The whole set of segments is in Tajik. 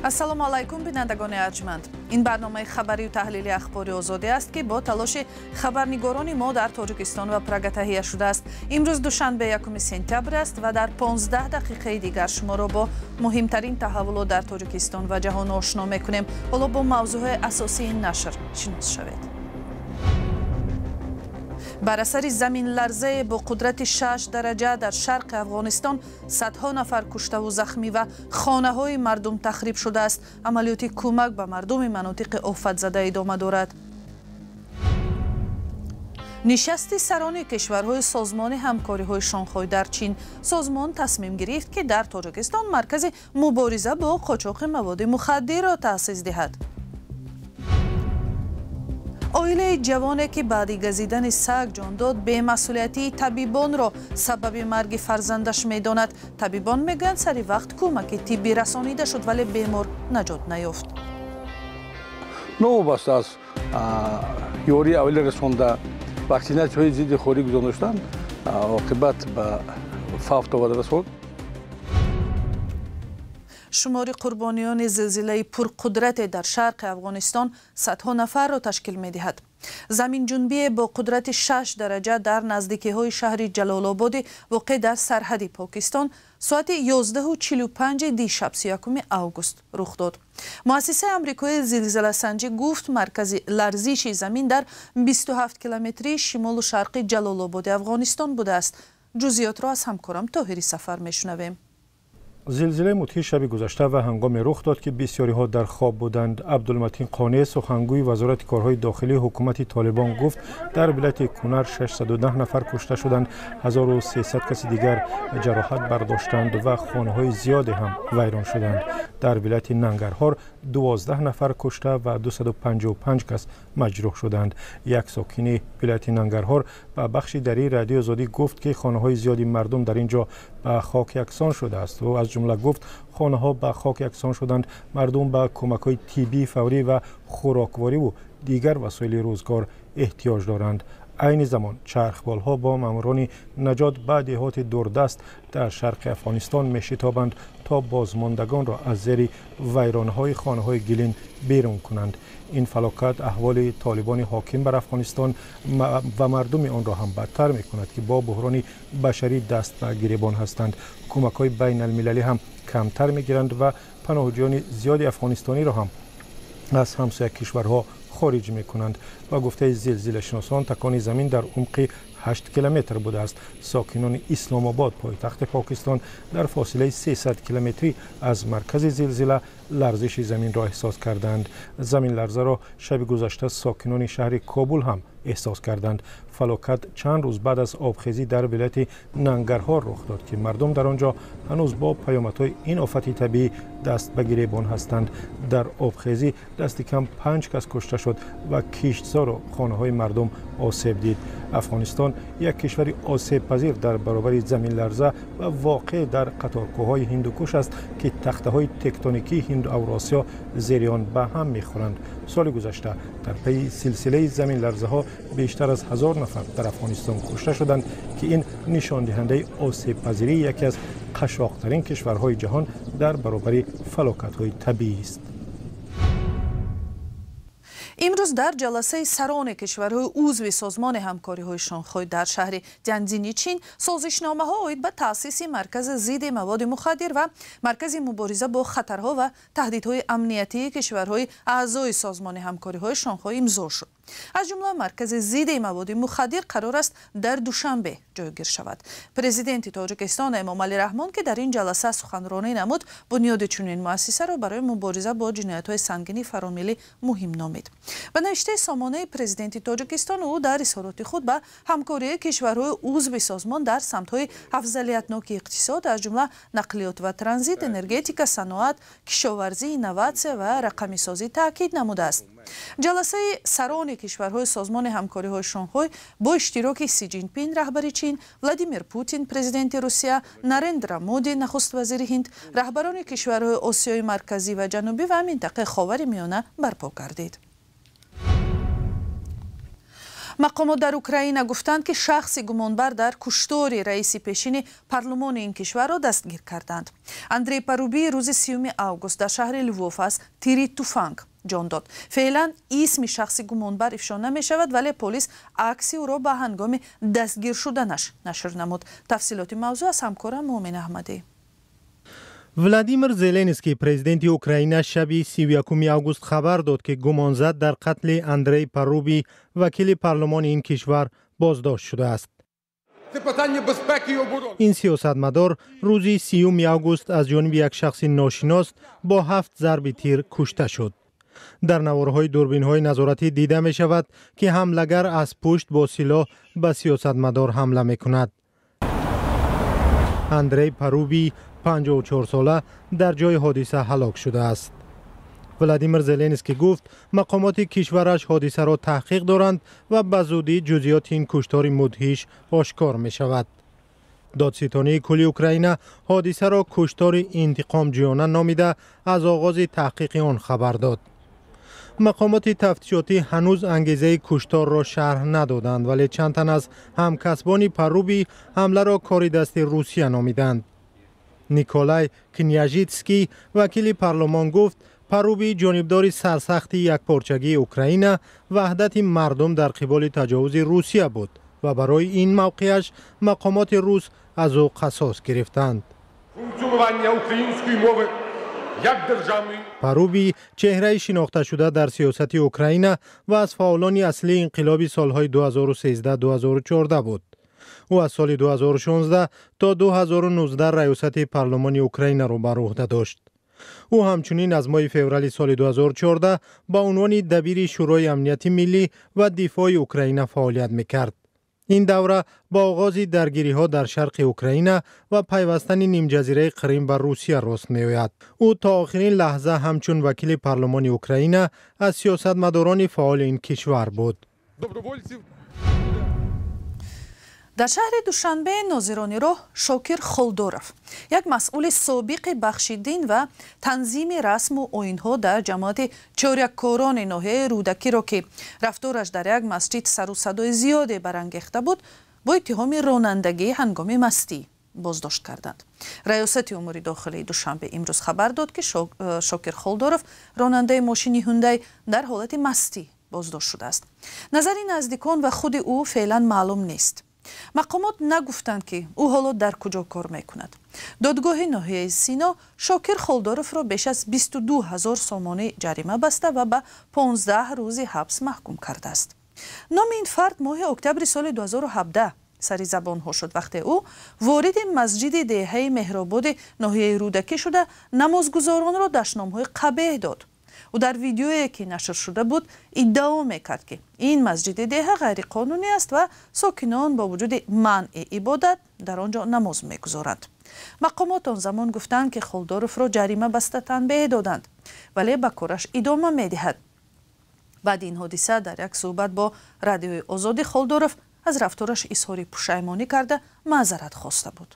ассалому алайкум бинандагони арҷманд. ин барномаи хабарию таҳлили ахбори озодӣ аст ки бо талоши хабарнигорони мо дар тоҷикистон ва Прага таҳия шудааст. имрӯз душанбе 1 сентябр аст ва дар 15 дақиқаи дигар шуморо бо муҳимтарин таҳаввулот дар тоҷикистон ва ҷаҳон ошно мекунем. ҳоло бо мавзӯъҳои асосии ин нашр шинос шавед. бар асари заминларзае бо қудрати 6 дараҷа дар шарқи Афғонистон садҳо нафар куштаву захмӣ ва хонаҳои мардум тахриб шудааст. амалиёти кӯмак ба мардуми манотиқи офатзада идома дорад. нишасти сарони кишварҳои созмони ҳамкориҳои Шонхой дар Чин. созмон тасмим гирифт ки дар Тоҷикистон маркази мубориза бо қочоқи маводи мухаддирро таъсис диҳад. оилаи ҷавоне ки баъди газидани саг ҷон дод бемасъулиятии табибонро сабаби марги фарзандаш медонад. табибон мегӯянд сари вақт кӯмаки тиббӣ расонида шуд, вале бемор наҷот наёфт. новобаста аз ёрии аввали расонда ваксинатсияҳои зидди хорӣ гузоништанд оқибат ба фавт оварда расонд. шумори қурбониёни зилзилаи пурқудрате дар шарқи Афғонистон садҳо нафарро ташкил медиҳад. заминҷунбие бо қудрати 6 дараҷа дар наздикиҳои шаҳри ҷалолободи воқеъ дар сарҳади Покистон соати 11:45 дишаб 31 август рух дод. муассисаи амрикои зилзиласанҷӣ гуфт маркази ларзиши замин дар 27 километри шимолу шарқи ҷалолободи Афғонистон будааст. ҷузъиётро аз ҳамкорам Тоҳири Сафар мешунавем. зилзилаи мудҳиш шаби гузашта ва ҳангоме рух дод ки бисёриҳо дар хоб буданд. Абдулматин Қонеъ, сухангӯи вазорати корҳои дохилии ҳукумати Толибон гуфт, дар вилояти Кунар 610 нафар кушта шуданд, 1300 каси дигар ҷароҳат бардоштанд ва хонаҳои зиёде ҳам вайрон шуданд. дар вилояти Нангарҳор 12 нафар кушта ва 255 кас маҷрӯҳ шуданд. як сокини вилояти Нангарҳор ба бахши дарии радиои Озодӣ гуфт ки хонаҳои зиёди мардум дар ин ҷо ба хок яксон шудааст. ӯ аз ҷумла гуфт хонаҳо ба хок яксон шуданд, мардум ба кӯмакҳои тиббии фаврӣ ва хӯроквориву дигар васоили рӯзгор эҳтиёҷ доранд. айни замон чархболҳо бо маъмурони наҷот ба деҳоти дурдаст дар шарқи Афғонистон мешитобанд то бозмондагонро аз зери вайронаҳои хонаҳои гилин берун кунанд. ин фалокат аҳволи толибони ҳоким бар Афғонистон ва мардуми онро ҳам бадтар мекунад ки бо буҳрони башарӣ даст ба гиребон ҳастанд. кӯмакҳои байналмилалӣ ҳам камтар мегиранд ва паноҳҷӯёни зиёди афғонистониро ҳам аз ҳамсоя кишварҳо хориҷ мекунанд. ба гуфтаи зилзилашиносон такони замин дар умқи 8 километр будааст. сокинони Исломобод, пойтахти Покистон, дар фосилаи 300 километрӣ аз маркази зилзила ларзиши заминро эҳсос карданд. заминларзаро шаби гузашта сокинони шаҳри Кобул ҳам эҳсос карданд. фалокат чанд рӯз баъд аз обхезӣ дар вилояти Нангарҳор рух дод ки мардум дар он ҷо ҳанӯз бо паёмадҳои ин офати табиӣ даст ба гиребон ҳастанд. дар обхезӣ дасти кам 5 кас кушта шуд ва киштзору хонаҳои мардум осеб дид. афғонистон як кишвари осебпазир дар баробари заминларза ва воқеъ дар қаторкӯҳҳои ҳиндукуш аст ки тахтаҳои тектоникии ҳинду авросиё зери он ба ҳам мехӯранд. соли гузашта дар пайи силсилаи заминларзаҳо бештар аз 1000 нафар дар Афғонистон кушта шуданд ки ин нишондиҳандаи осебпазирии яке аз қашоқтарин кишварҳои ҷаҳон дар баробари фалокатҳои табиист. имрӯз дар ҷаласаи сарони кишварҳои узви созмони ҳамкориҳои Шонхой дар шаҳри Тяньцзини Чин созишномаҳо оид ба таъсиси маркази зидди маводи мухаддир ва маркази мубориза бо хатарҳо ва таҳдидҳои амниятии кишварҳои аъзои созмони ҳамкориҳои Шонхой имзо шуд. аз ҷумла маркази зидди маводи мухаддир қарор аст дар душанбе ҷойгир шавад. президенти Тоҷикистон Эмомалӣ Раҳмон ки дар ин ҷаласа суханронӣ намуд, бунёди чунин муассисаро барои мубориза бо ҷиноятҳои сангини фаромилӣ муҳим номид. ба навиштаи сомонаи президенти Тоҷикистон ӯ дар изҳороти худ ба ҳамкории кишварҳои узви созмон дар самтҳои афзалиятноки иқтисод, аз ҷумла нақлиёт ва транзит, энергетика, саноат, кишоварзӣ, инноватсия ва рақамисозӣ таъкид намудааст. ҷаласаи сарони кишварҳои созмони ҳамкориҳои Шонхой бо иштироки Си Ҷинпин раҳбари Чин, Владимир Путин президенти Русия, Нарендра Моди нахуст вазири Ҳинд, раҳбарони кишварҳои Осиёи марказӣ ва ҷанубӣ ва минтақаи Ховари Миёна барпо гардид. مقامات در اوکراین گفتند که شخص گمانبر در کشتار رئیس پیشین پارلمان این کشور را دستگیر کردند. اندری پاروبی روز 30 اوگوست در شهر لووف از تیری تفنگ جان داد. فعلا اسم شخص گمانبر افشا نمی شود، ولی پلیس عکسی او را به هنگام دستگیر شدنش نشر نمود. تفصیلات موضوع از همکارم مومن احمدی. ولادیمیر زلنسکی پرزیدنت اوکراین شب 31 اوگوست خبر داد که گمانزد در قتل اندری پاروبی وکیل پارلمان این کشور بازداشت شده است. این سیاستمدار روز 30 اوگوست از جانب یک شخص ناشناس با 7 ضرب تیر کشته شد. در نوارهای دوربین‌های نظارتی دیده می شود که حملگر از پشت با سلاح به سیاستمدار حمله می کند. اندری پاروبی 54 ساله در جای حادثه هلاک شده است. ولادیمیر زلنسکی گفت مقامات کشورش حادثه را تحقیق دارند و به زودی جزئیات این کشتار مدهش آشکار می شود. دادستانی کل اوکراین حادثه را کشتار انتقام جویانه نامیده از آغاز تحقیق آن خبر داد. مقامات تفتیشاتی هنوز انگیزه کشتار را شرح ندادند، ولی چند تن از همکسبان پاروبی حمله را کار دست روسیه نامیدند. نیکولای کنیاژیتسکی وکیل پارلمان گفت پاروبی جانبدار سرسخت یکپارچگی اوکراین وحدت مردم در قبال تجاوز روسیه بود و برای این موقعش مقامات روس از او قصاص گرفتند. پاروبی چهره شناخته شده در سیاست اوکراین و از فعالان اصلی انقلاب سالهای 2013-2014 بود. او از سال 2016 تا 2019 ریاست پارلمان اوکراین را بر عهده داشت. او همچنین از ماه فوریه سال 2014 با عنوان دبیر شورای امنیت ملی و دفاع اوکراین فعالیت می‌کرد. این دوره با آغاز درگیری‌ها در شرق اوکراین و پیوستن نیم جزیره کریم به روسیه راست می‌آید. او تا آخرین لحظه همچون وکیل پارلمان اوکراین از سیاستمداران فعال این کشور بود. در شهر دوشنبه ناظرانی راه شاکر خلدورов یک مسئول سابق بخش دین و تنظیم رسم و آیین‌ها در جماعت چاریککاران ناحیه رودکی را که رفتارش در یک مسجد سر و صدای زیادی برانگیخته بود با اتهام رانندگی هنگام مستی بازداشت کردند. ریاست امور داخلی دوشنبه امروز خبر داد که شاکر خلدورов راننده ماشین هوندای در حالت مستی بازداشت شده است. نظر نزدیکان و خود او فعلا معلوم نیست. مقامات نگفتند که او حالا در کجا کار میکند. دادگاه ناحیه سینا شاکر خلدورов را بیش از 22,000 سومانی جریمه بسته و به 15 روز حبس محکوم کرده است. نام این فرد ماه اکتبر سال 2017 سری زبان ها شد وقتی او وارد مسجد دهه مهرآباد ناحیه رودکی شده نمازگزاران را دشنام‌های قبیح داد. او در ویدیویی که نشر شده بود ادعا میکرد که این مسجد دهه غیر قانونی است و ساکنان با وجود منع عبادت در آنجا نماز میگذارند. مقامات آن زمان گفتند که خلدورov را جریمه بسته تنبیه دادند ولی به کارش ادامه میدهد. بعد این حادثه در یک صحبت با رادیوی آزادی خلدورov از رفتارش اظهار پشیمانی کرده معذرت خواسته بود.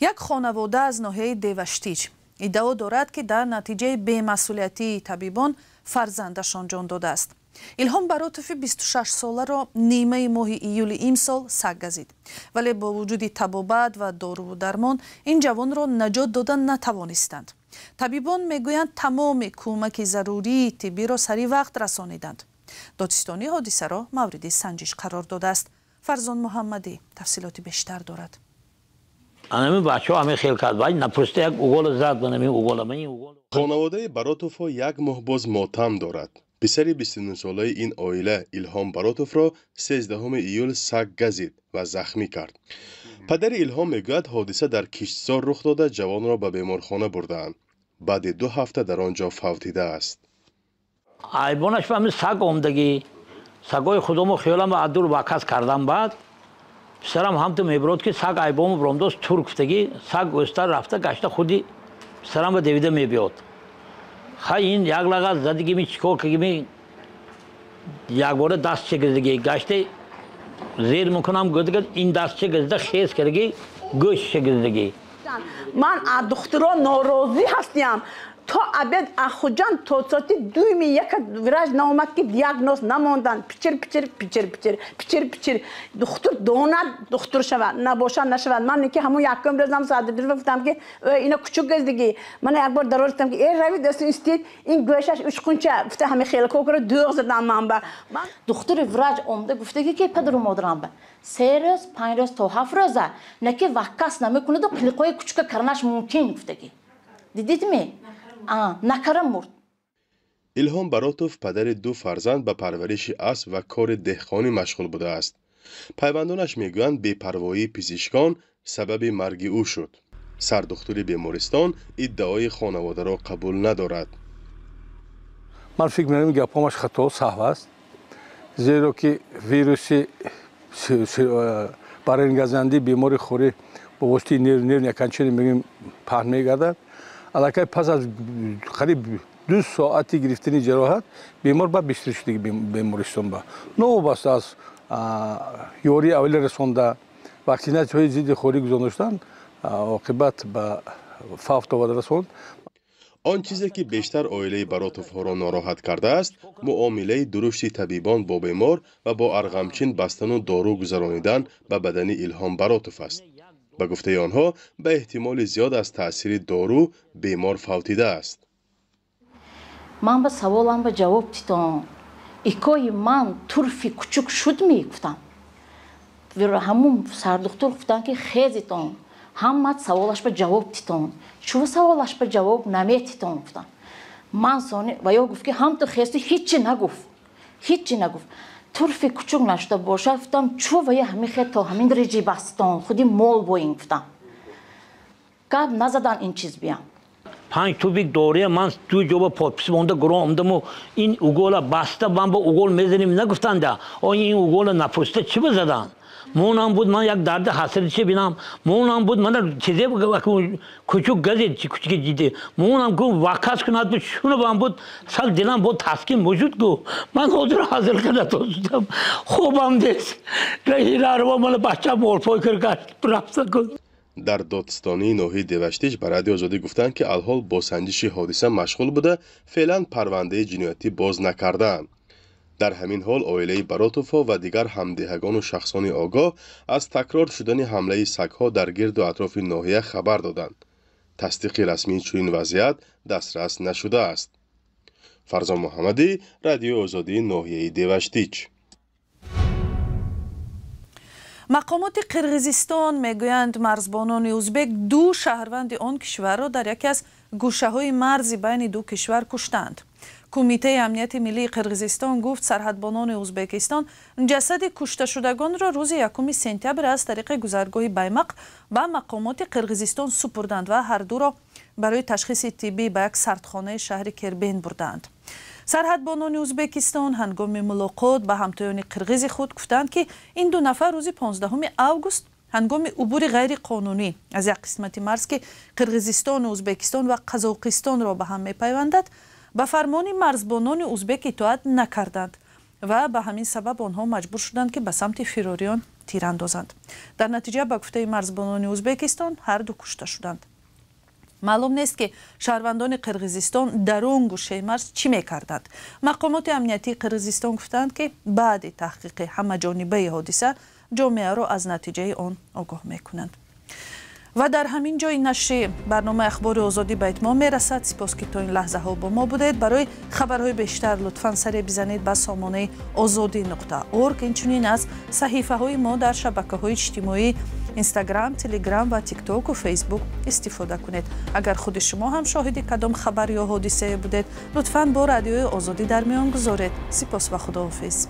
یک خانواده از ناحیه دیوشتیج ادعا دارد که در نتیجه بی‌مسئولیتی طبیبان فرزندشان جان داده است. ایلهام براتوف 26 ساله را نیمه ماه ایول امسال سگ گزید، ولی با وجود طبابت و دارو و درمان این جوان را نجات دادن نتوانستند. طبیبان میگویند تمام کمک ضروری طبی را سریع وقت رسانیدند. دادستانی حادثه را مورد سنجش قرار داده است. فرزان محمدی تفصیلات بیشتر دارد. خانواده براتوف یک ماه باز ماتم دارد. پسر 29 ساله این عائله ایلهام براتوف را 13 ایول سگ گزید و زخمی کرد. پدر ایلهام میگوید حادثه در کشتزار رخ داده جوان را به بیمارخانه بردند. بعد 2 هفته در آنجا فوتیده است. ایبانش فهمید سگ آمدگی سگای خودمو خیالم عدل واکس کردم بعد سرم هم تو میبرد که سگ ایبام برامداست تور گفتگی سگ گوشتر رفته گشته خودی سرم به دویده میبیاد خیلی این یک لغت زدگی می چیکار که می یک باره دست چگزدگی گشته زیر میکنم گفت این دست چگزده خیز کردگی گوش چگزدگی من از دخترها ناراضی هستم تا ابد اخوجان تو ساعتی دویمی یک وراج نامد که دیاگنوز نموندن پیچر دختر دونات دختر شود نباشد نشود من که همون یکم روزم ساعت دو گفتم که اینا کوچک گزدگی من یک بار ضرور گفتم که ای روی دست استید این گوشش اشکونچه گفته همه خیلی کوکر دوغ زدم من دختر وراج اومده گفته که پدر و مادرم به 3 روز 5 روز تا 7 روزه نه که وکاس نمیکنه دو کلیقای کوچک کردنش ممکن گفتگی دیدید می نکرم مرد. ایلهام براتوف پدر 2 فرزند به پرورش اسب و کار دهقانی مشغول بوده است. پیوندانش میگویند بی‌پروایی پزشکان سبب مرگ او شد. سردختری بیمارستان ادعای خانواده را قبول ندارد. من فکر می‌کنم گپامش خطا و صحو است. زیرا که ویروس برانگیزنده بیماری خوری با واسطه نیر یکنچنی میگیم پهن میگردد. علاقه پس از قریب 2 ساعتی گرفتن جراحت بیمار با بستر شدگی بیمارستان با نو بس از یاری اول رسونده واکسیناسیون های ضد خوری گذاشتن عاقبت به فوت آورده رسوند. آن چیزی که بیشتر عائله براتوف ها را ناراحت کرده است معامله درشت طبیبان با بیمار و با ارغمچین بستن و دارو گذرانیدن به بدن ایلهام براتوف است. به گفته آنها به احتمال زیاد از تأثیر دارو بیمار فوتیده است. من به سوالم به جواب دیدم. ایکای من طرفی کوچک شد میگفتم. و همون سردکتر گفتن که خیزیتون. همه سوالش به جواب دیدم. چون سوالش به جواب نمیدیدم گفتم. من سانی و یا گفت که هم تو خیزی هیچی نگفت. طرفی کوچک نشده باشه گفتم چون و یا همین خیلی تا همین درجه بستان خودی مول بوین گفتم. گپ نزدن این چیز بیام. 5 توبیک دوره من تو جواب پادپس بونده گروه آمدم و این اوگولا بسته من با اوگول میزنیم نگفتن ده این اوگول نپسته چی بزدن مونم بود من یک درد حاصل چی بینم مونم بود من چیزی کوچک گزید چی کوچک جیده مونم کو واکاس کنات بود شونه بام بود سال دلم بود تسکین موجود گو من حاضر حاضر کرده توستم خوبم دست رهی رو من بچه مول پای کرد رفته کن. در دادستانی ناحیه دیوشتیج به رادیو آزادی گفتند که الحال با سنجش حادثه مشغول بوده فعلا پرونده جنایتی باز نکردند. در همین حال عائله براتوف و دیگر همدهگان و شخصان آگاه از تکرار شدن حمله سگ‌ها در گرد و اطراف ناحیه خبر دادند. تصدیق رسمی چنین وضعیت دسترس نشده است. فرزان محمدی، رادیو آزادی ناحیه دیوشتیج. مقامات قرغیزستان میگویند مرزبانان ازبک 2 شهروند آن کشور را در یکی از گوشه‌های مرزی بین 2 کشور کشتند. کمیته امنیت ملی قرغیزستان گفت سرحدبانان ازبکستان جسد کشته شدگان را روز 1 سپتامبر از طریق گذرگاه بیمق به مقامات قرغیزستان سپردند و هر دو را برای تشخیص طبی به یک سردخانه شهر کربین بردند. سرحدبانان ازبکستان هنگام ملاقات با همتایان قرغیز خود گفتند که این 2 نفر روز 15 اوگوست هنگام عبور غیر قانونی از یک قسمت مرز که قرغیزستان، ازبکستان و قزاقستان را به هم می‌پیوندد به فرمان مرزبانان ازبک اطاعت نکردند و به همین سبب آنها مجبور شدند که به سمت فراریان تیر اندازند. در نتیجه به گفته مرزبانان ازبکستان هر 2 کشته شدند. معلوم نیست که شهروندان قرغیزستان در آن گوشه مرز چی میکردند. مقامات امنیتی قرغیزستان گفتند که بعد تحقیق همه جانبه حادثه جامعه را از نتیجه آن آگاه میکنند. و در همین جای نشر برنامه اخبار آزادی به اتمام میرسد. سپاس که تا این لحظه ها با ما بودید. برای خبرهای بیشتر لطفاً سر بزنید به سامانه azadi.org. اینچنین از صحیفه های ما در شبکه های اجتماعی اینستاگرام، تلگرام و تیک تاک و فیسبوک استفاده کنید. اگر خود شما هم شاهد کدام خبر یا حادثه بودید لطفاً با رادیو آزادی در میان گذارید. سپاس و خداحافظ.